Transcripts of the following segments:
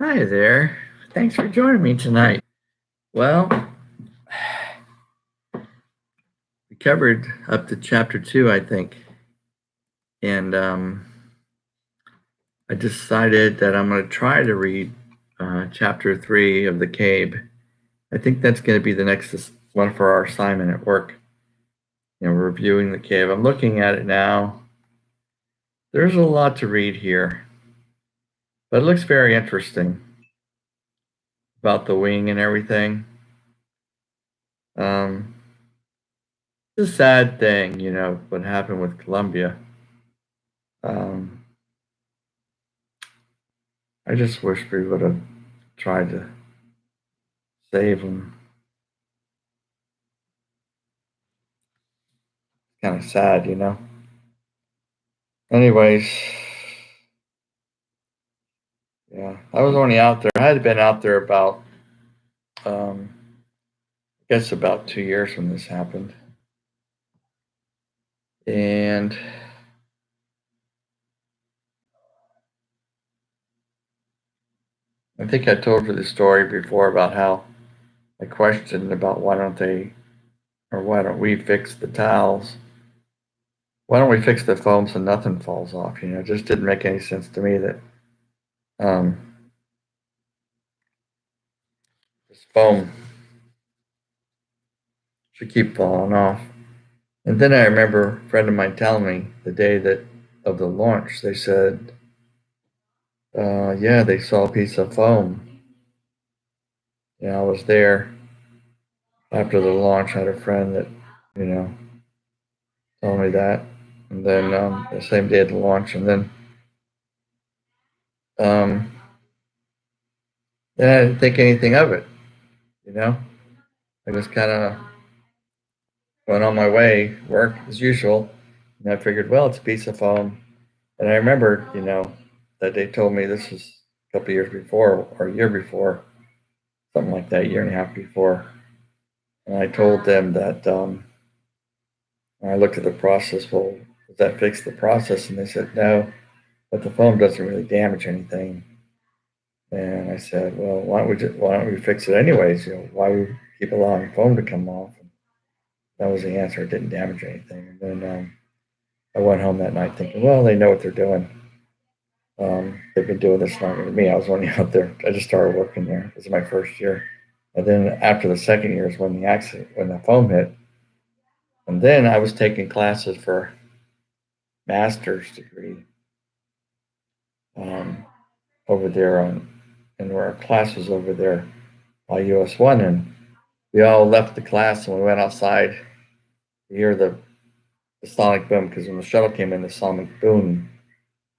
Hi there. Thanks for joining me tonight. Well, we covered up to chapter 2, I think, and I decided that I'm going to try to read chapter 3 of the CAIB. I think that's going to be the next one for our assignment at work. We're reviewing the CAIB. I'm looking at it now. There's a lot to read here, but it looks very interesting about the wing and everything. It's a sad thing, what happened with Columbia. I just wish we would have tried to save them. Kind of sad. Anyways, yeah, I was only out there. I had been out there about, I guess, about 2 years when this happened, and I think I told you the story before about how I questioned about why don't we fix the towels? Why don't we fix the foam so nothing falls off? It just didn't make any sense to me that um, this foam should keep falling off. And then I remember a friend of mine telling me the day of the launch, they said, yeah, they saw a piece of foam. I was there after the launch. I had a friend that, you know, told me that. And then the same day of the launch. And um, then I didn't think anything of it, you know. I just kind of went on my way, work as usual. And I figured, well, it's a piece of foam. And I remember, that they told me this was a couple years before or a year before, something like that, a year and a half before. And I told them that I looked at the process. Well, does that fix the process? And they said no, but the foam doesn't really damage anything. And I said, well, why don't we fix it anyways? Why would we keep allowing foam to come off? And that was the answer. It didn't damage anything. And then I went home that night thinking, well, they know what they're doing. They've been doing this longer than me. I was only out there. I just started working there. This is my first year. And then after the second year is when the foam hit. And then I was taking classes for master's degree over there and our class was over there by US 1, and we all left the class and we went outside to hear the sonic boom, because when the shuttle came in, the sonic boom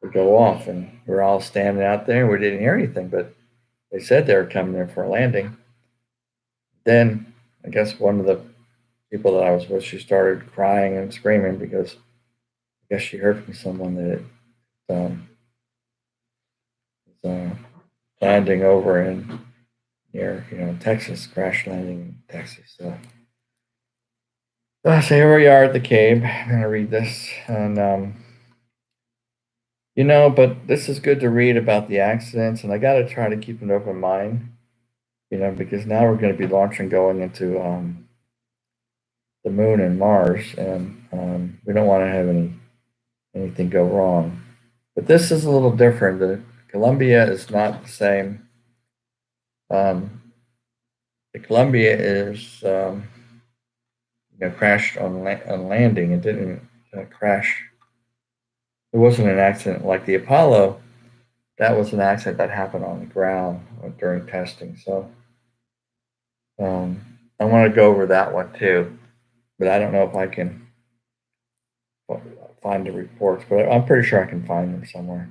would go off, and we were all standing out there and we didn't hear anything, but they said they were coming in for a landing. Then I guess one of the people that I was with, she started crying and screaming because I guess she heard from someone that it was landing over in near Texas, crash landing in Texas. So here we are at the CAIB. I'm gonna read this, and but this is good to read about the accidents, and I got to try to keep an open mind, because now we're going to be launching, going into the moon and Mars, and we don't want to have anything go wrong. But this is a little different. The Columbia is not the same. The Columbia is crashed on landing. It didn't crash. It wasn't an accident like the Apollo. That was an accident that happened on the ground during testing. So I want to go over that one too, but I don't know if I can find the reports, but I'm pretty sure I can find them somewhere.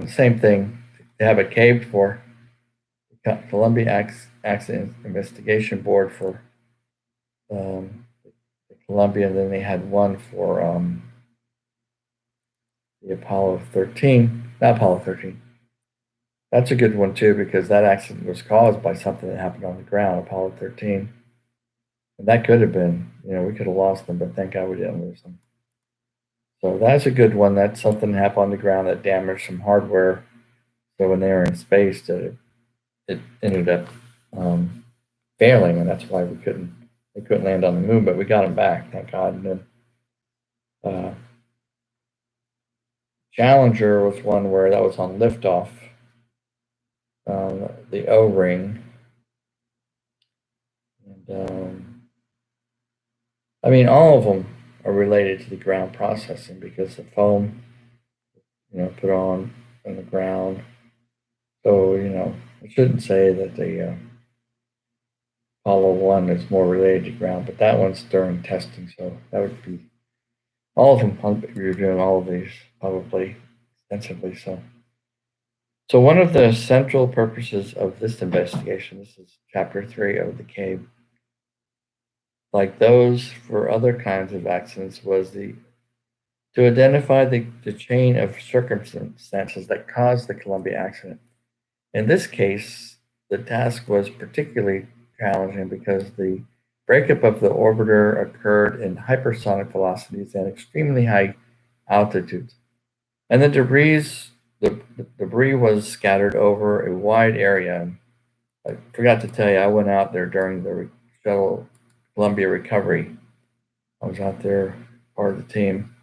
Same thing. They have a CAIB for Columbia Accident Investigation Board for the Columbia, and then they had one for the Apollo 13, not Apollo 13. That's a good one too, because that accident was caused by something that happened on the ground, Apollo 13. And that could have been, we could have lost them, but thank God we didn't lose them. So that's a good one. That's something that happened on the ground that damaged some hardware, So when they were in space, it ended up failing, and that's why they couldn't land on the moon. But we got them back, thank God. And then Challenger was one where that was on liftoff, the O-ring, and I mean all of them are related to the ground processing because the foam, put on the ground. So I shouldn't say that the Apollo 1 is more related to ground, but that one's during testing, so that would be all of them. I'll be reviewing all of these probably extensively. So one of the central purposes of this investigation, this is Chapter 3 of the CAIB, like those for other kinds of accidents, was to identify the chain of circumstances that caused the Columbia accident. In this case, the task was particularly challenging because the breakup of the orbiter occurred in hypersonic velocities and extremely high altitudes. And the debris was scattered over a wide area. I forgot to tell you, I went out there during the shuttle Columbia recovery. I was out there, part of the team,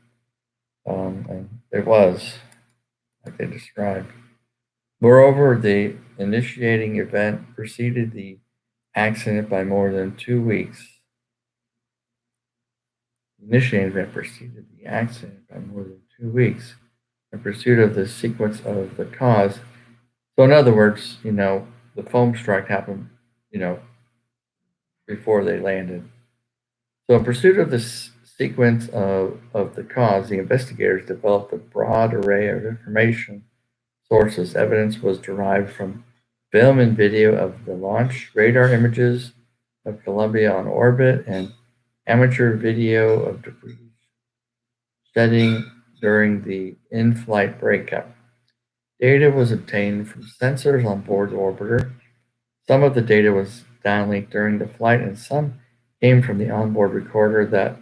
and it was like they described. Moreover, the initiating event preceded the accident by more than 2 weeks. The initiating event preceded the accident by more than 2 weeks in pursuit of the sequence of the cause. So, in other words, the foam strike happened, before they landed. So, in pursuit of this sequence of the cause, the investigators developed a broad array of information sources. Evidence was derived from film and video of the launch, radar images of Columbia on orbit, and amateur video of debris shedding during the in-flight breakup. Data was obtained from sensors on board the orbiter. Some of the data was downlinked during the flight, and some came from the onboard recorder that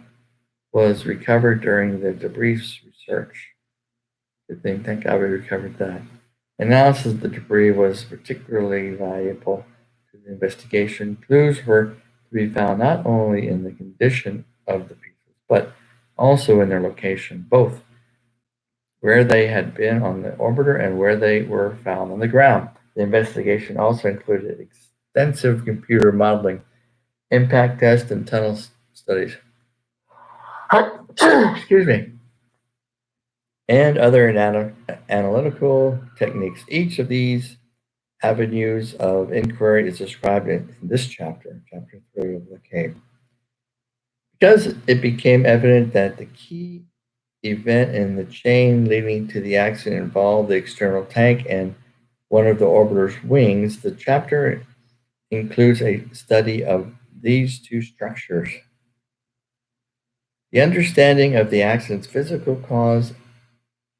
was recovered during the debris research. Good thing, thank God we recovered that. Analysis of the debris was particularly valuable to the investigation. Clues were to be found not only in the condition of the pieces, but also in their location, both where they had been on the orbiter and where they were found on the ground. The investigation also included extensive computer modeling, impact tests, and tunnel studies. Excuse me. And other analytical techniques. Each of these avenues of inquiry is described in this chapter, Chapter 3 of the CAIB. Because it became evident that the key event in the chain leading to the accident involved the external tank and one of the orbiter's wings, the chapter includes a study of these two structures. The understanding of the accident's physical cause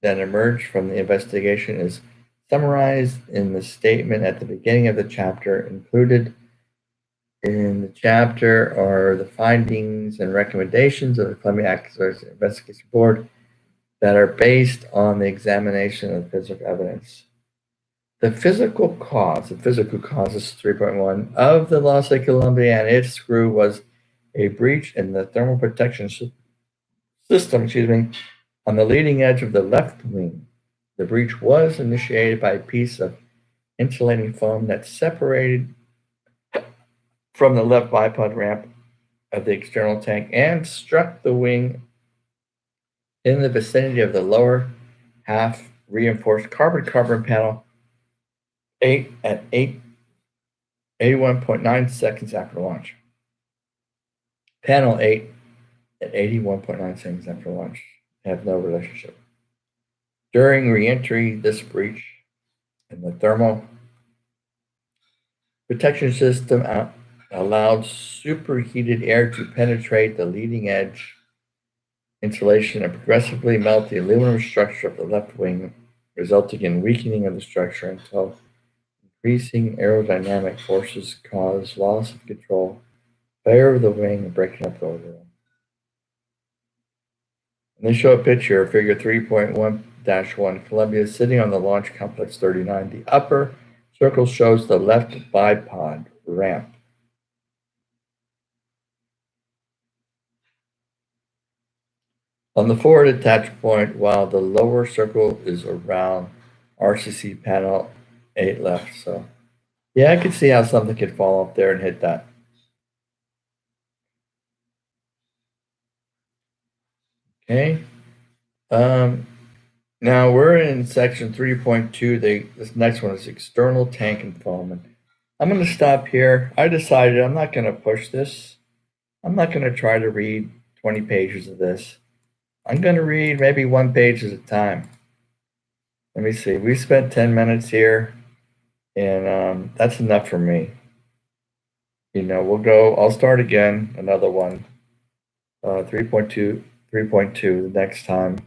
that emerged from the investigation is summarized in the statement at the beginning of the chapter. Included in the chapter are the findings and recommendations of the Columbia Accident Investigation Board that are based on the examination of physical evidence. The physical cause is 3.1 of the loss of Columbia and its crew was a breach in the thermal protection system, on the leading edge of the left wing. The breach was initiated by a piece of insulating foam that separated from the left bipod ramp of the external tank and struck the wing in the vicinity of the lower half reinforced carbon panel 81.9 seconds after launch. Panel 8 at 81.9 seconds after launch have no relationship. During reentry, this breach in the thermal protection system allowed superheated air to penetrate the leading edge insulation and progressively melt the aluminum structure of the left wing, resulting in weakening of the structure until increasing aerodynamic forces caused loss of control, failure of the wing, and breaking up the orbital. And they show a picture of figure 3.1-1, Columbia sitting on the Launch Complex 39. The upper circle shows the left bipod ramp. On the forward attach point, while the lower circle is around RCC panel 8 left. So, yeah, I could see how something could fall up there and hit that. Okay. Now we're in section 3.2. This next one is external tank and foam. And I'm going to stop here. I decided I'm not going to push this. I'm not going to try to read 20 pages of this. I'm going to read maybe 1 page at a time. Let me see. We spent 10 minutes here, and that's enough for me. I'll start again, another one, 3.2, the next time.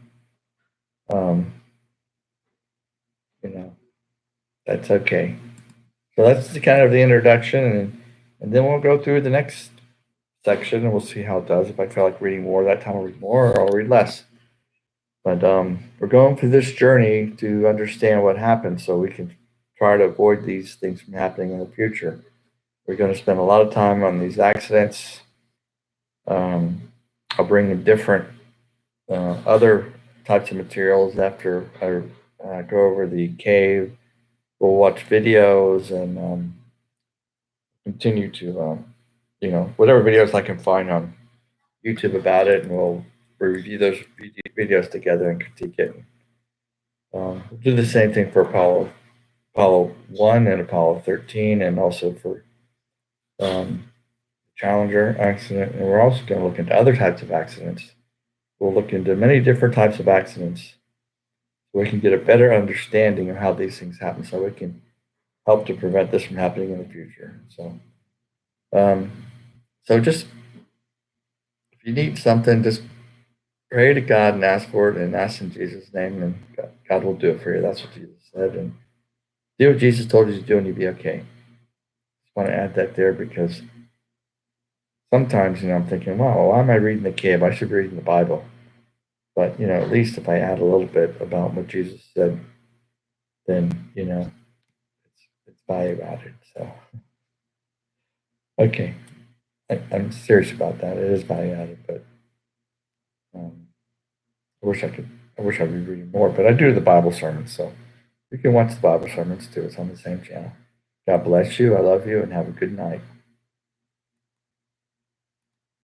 That's okay. So that's kind of the introduction, and then we'll go through the next section, and we'll see how it does. If I feel like reading more that time, I'll read more, or I'll read less. But we're going through this journey to understand what happened so we can try to avoid these things from happening in the future. We're going to spend a lot of time on these accidents. I'll bring in different other types of materials after I go over the CAIB. We'll watch videos and continue to, whatever videos I can find on YouTube about it, and we'll review those videos together and critique it. We'll do the same thing for Apollo 1 and Apollo 13, and also for Challenger accident. And we're also going to look into other types of accidents. We'll look into many different types of accidents so we can get a better understanding of how these things happen, so we can help to prevent this from happening in the future. So just if you need something, just pray to God and ask for it, and ask in Jesus' name, and God will do it for you. That's what Jesus said. And do what Jesus told you to do, and you'll be okay. Just want to add that there, because sometimes, I'm thinking, wow, why am I reading the CAIB? I should be reading the Bible. But, at least if I add a little bit about what Jesus said, then, it's value added. So, okay. I'm serious about that. It is value added, but I wish I'd be reading more, but I do the Bible sermons, so you can watch the Bible sermons too. It's on the same channel. God bless you. I love you, and have a good night.